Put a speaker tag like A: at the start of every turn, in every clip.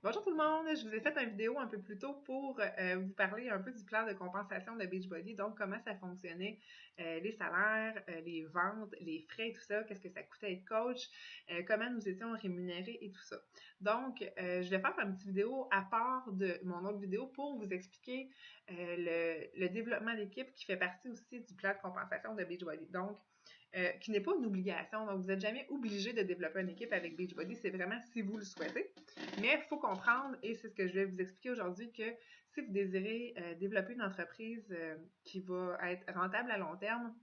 A: Bonjour tout le monde, je vous ai fait une vidéo un peu plus tôt pour vous parler un peu du plan de compensation de Beachbody, donc comment ça fonctionnait, les salaires, les ventes, les frais, tout ça, qu'est-ce que ça coûtait être coach, comment nous étions rémunérés et tout ça. Donc, je vais faire une petite vidéo à part de mon autre vidéo pour vous expliquer le développement d'équipe qui fait partie aussi du plan de compensation de Beachbody. Donc, qui n'est pas une obligation, donc vous n'êtes jamais obligé de développer une équipe avec Beachbody, c'est vraiment si vous le souhaitez. Mais il faut comprendre, et c'est ce que je vais vous expliquer aujourd'hui, que si vous désirez développer une entreprise qui va être rentable à long terme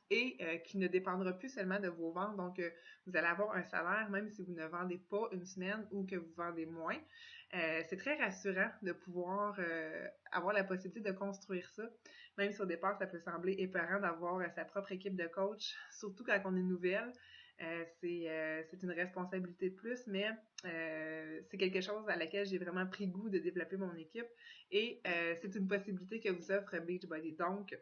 A: et qui ne dépendra plus seulement de vos ventes, donc vous allez avoir un salaire même si vous ne vendez pas une semaine ou que vous vendez moins, c'est très rassurant de pouvoir avoir la possibilité de construire ça, même si au départ ça peut sembler épeurant d'avoir sa propre équipe de coach, surtout quand on est nouvelle. C'est une responsabilité de plus, mais c'est quelque chose à laquelle j'ai vraiment pris goût de développer mon équipe et c'est une possibilité que vous offre Beachbody. Donc,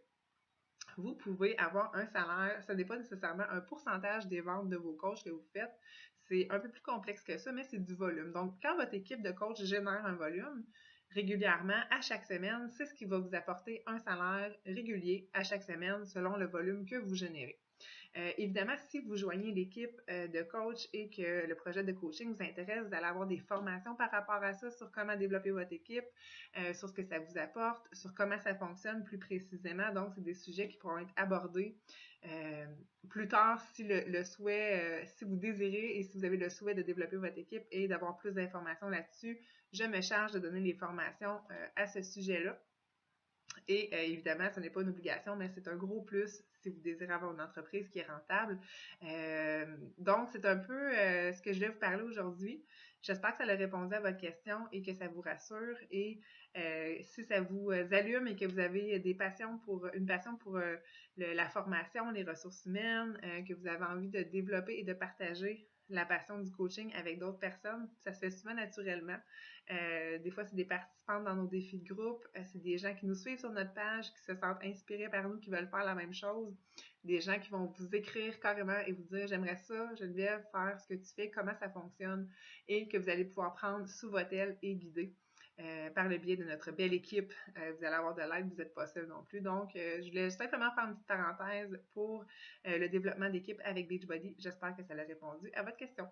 A: vous pouvez avoir un salaire, ce n'est pas nécessairement un pourcentage des ventes de vos coachs que vous faites, c'est un peu plus complexe que ça, mais c'est du volume. Donc, quand votre équipe de coach génère un volume régulièrement, à chaque semaine, c'est ce qui va vous apporter un salaire régulier à chaque semaine selon le volume que vous générez. Évidemment, si vous joignez l'équipe de coach et que le projet de coaching vous intéresse, vous allez avoir des formations par rapport à ça sur comment développer votre équipe, sur ce que ça vous apporte, sur comment ça fonctionne plus précisément. Donc, c'est des sujets qui pourront être abordés plus tard si le souhait, si vous désirez et si vous avez le souhait de développer votre équipe et d'avoir plus d'informations là-dessus. Je me charge de donner les formations à ce sujet-là. Et évidemment, ce n'est pas une obligation, mais c'est un gros plus si vous désirez avoir une entreprise qui est rentable. Donc, c'est un peu ce que je vais vous parler aujourd'hui. J'espère que ça a répondu à votre question et que ça vous rassure. Et si ça vous allume et que vous avez une passion pour la formation, les ressources humaines, que vous avez envie de développer et de partager la passion du coaching avec d'autres personnes, ça se fait souvent naturellement. Des fois, c'est des participantes dans nos défis de groupe, c'est des gens qui nous suivent sur notre page, qui se sentent inspirés par nous, qui veulent faire la même chose, des gens qui vont vous écrire carrément et vous dire j'aimerais ça, Geneviève, faire ce que tu fais, comment ça fonctionne, et que vous allez pouvoir prendre sous votre aile et guider. Par le biais de notre belle équipe, vous allez avoir de l'aide, vous n'êtes pas seul non plus. Donc, je voulais simplement faire une petite parenthèse pour le développement d'équipe avec Beachbody. J'espère que ça a répondu à votre question.